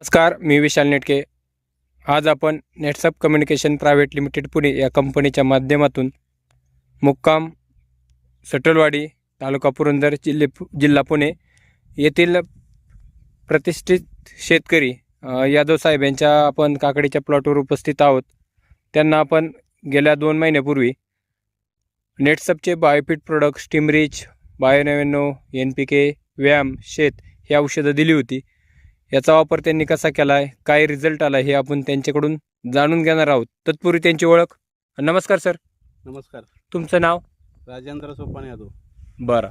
नमस्कार, मी विशाल नेटके. आज आपण नेटसप कम्युनिकेशन प्रायव्हेट लिमिटेड पुणे या कंपनीच्या माध्यमातून मुक्काम सटलवाडी, तालुका पुरंदर, जिल्हा पुणे येथील प्रतिष्ठित शेतकरी यादव साहेब यांच्या आपण काकडीच्या प्लॉटवर उपस्थित आहोत. त्यांना आपण गेल्या 2 महिन्यापूर्वी नेटसपचे बायोफिट प्रोडक्ट स्टीमरिच, बायो99, NPK, व्यायाम, शेत ही औषधं दिली होती. याचा वापर त्यांनी कसा केला आहे, काय रिझल्ट आला हे आपण त्यांच्याकडून जाणून घेणार आहोत. तत्पूर्वी त्यांची ओळख. नमस्कार सर. नमस्कार. तुमचं नाव? राजेंद्र सोपान यादव. बरं,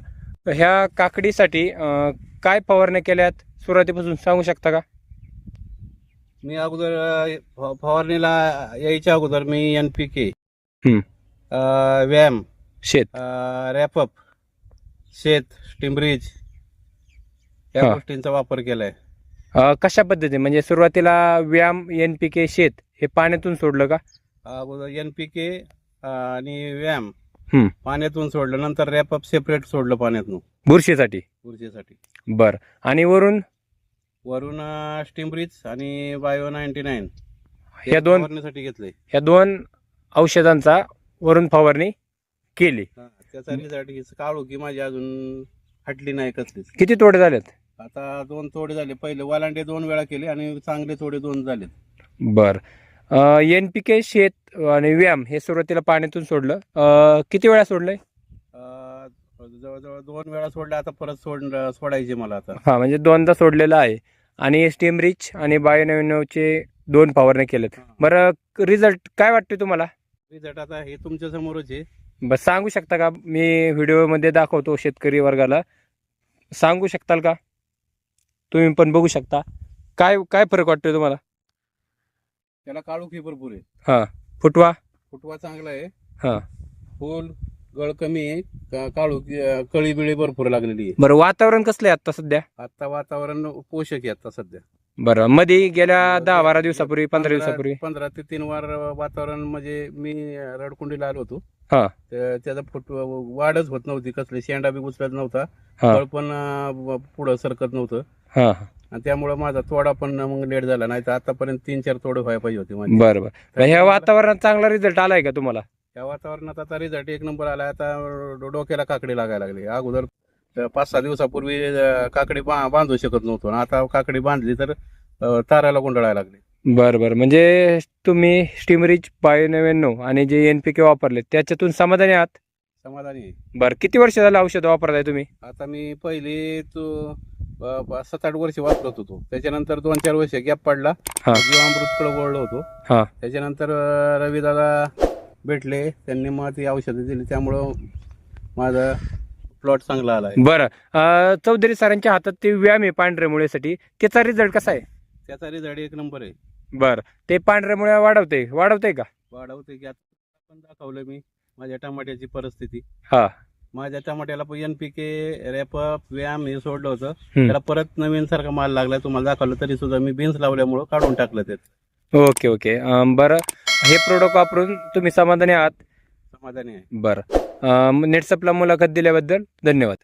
ह्या काकडीसाठी काय फवारण्या केल्यात सुरुवातीपासून सांगू शकता का? मी अगोदर फवारणीला यायच्या अगोदर मी NPK, व्यायाम, शेत, रॅपअप, शेत, स्टीमरिच या गोष्टींचा वापर केलाय. कशा पद्धतीने, म्हणजे सुरुवातीला व्यायाम, NPK, शेत हे पाण्यातून सोडलं का? अगोदर NPK आणि व्यायाम पाण्यातून सोडलं, नंतर रॅपअप सेपरेट सोडलं पाण्यातून बुरशीसाठी. बरं, आणि वरून स्टीमरिच आणि बायो99 ह्या दोन फवारणीसाठी घेतलंय. ह्या 2 औषधांचा वरून फवारणी केली. त्याचा रिझल्ट काढू की माझी अजून हटली नाही कसलीच. किती तोडे झालेत? आता 2 तोडे झाले. पहिले वालांडे 2 वेळा केले आणि चांगले तोडे 2 झाले. बर, NPK, शेत आणि व्यायाम हे सुरुवातीला पाण्यातून सोडलं. किती वेळा सोडलंय? जवळजवळ 2 वेळा सोडले. आता परत सोडायचे मला आता. हा, म्हणजे 2दा सोडलेलं आहे. आणि स्टीमरिच आणि बायो99चे 2 फवारण्या केलेत. बरं, रिझल्ट काय वाटतोय तुम्हाला? रिझल्ट आता हे तुमच्या समोरच आहे. बस सांगू शकता का? मी व्हिडिओमध्ये दाखवतो शेतकरी वर्गाला, सांगू शकताल का? तुम्ही पण बघू शकता. काय काय फरक वाटतोय तुम्हाला? त्याला काळोखी भरपूर आहे. हा, फुटवा चांगला आहे. हा, फुल गळ कमी आहे. कळी बिळी भरपूर लागलेली आहे. बरं, वातावरण कसलं आहे आता सध्या? आता वातावरण पोषक आहे आता सध्या. बरं, मध्ये गेल्या 10-12 दिवसापूर्वी, 15 दिवसापूर्वी 15 ते 3 वार वातावरण, म्हणजे मी रडकुंडीला आलो होतो. हा, त्याचा वाढच होत नव्हती. कसली शेंडा बी उचलत नव्हता. हा, फळ पण पुढं सरकत नव्हतं. हा, आणि त्यामुळे माझा तोडा पण मग लेट झाला. नाही तर आतापर्यंत 3-4 तोडे व्हायला पाहिजे होते माझे. बरं बरं. ह्या वातावरणात चांगला रिझल्ट आलाय का तुम्हाला? या वातावरणात आता रिझल्ट 1 नंबर आला. आता डोक्याला काकडी लागायला लागली. अगोदर 5-6 दिवसापूर्वी काकडी बांधू शकत नव्हतो. आता काकडी बांधली तर ताराला गुंडाळायला लागली. बरं बरं, म्हणजे तुम्ही स्टीमरिच, बायो99 आणि जे NPK वापरले त्याच्यातून समाधानी आहात? समाधानी. बरं, किती वर्ष झालं औषध वापरताय तुम्ही? आता मी पहिले 7-8 वर्ष वापरत होतो. त्याच्यानंतर 2-4 वर्ष गॅप पडला. जीवामृतकडे वळलो होतो. त्याच्यानंतर रविदादा भेटले, त्यांनी मग ती औषधं दिली. त्यामुळं माझा प्लॉट चांगला आला. बरं, चौधरी सरांच्या हातात ते व्यायाम आहे पांढऱ्या मुळेसाठी, त्याचा रिझल्ट कसा आहे? त्याचा रिझल्ट 1 नंबर आहे. बरं, ते पांढऱ्या मुळे वाढवते का? वाढवते की. आता पण दाखवलं मी माझ्या टमाट्याची परिस्थिती. हा, माझ्या टमाट्याला NPK, रॅपअप, व्यायाम हे सोडलं होतं. त्याला परत नवीन सारखा माल लागलाय. तुम्हाला दाखवलं तरी सुद्धा मी बीन्स लावल्यामुळं काढून टाकलं ते. ओके. बरं, हे प्रोडक्ट वापरून तुम्ही समाधानी आहात? समाधानी आहे. बरं, नेटसपला मुलाखत दिल्याबद्दल धन्यवाद.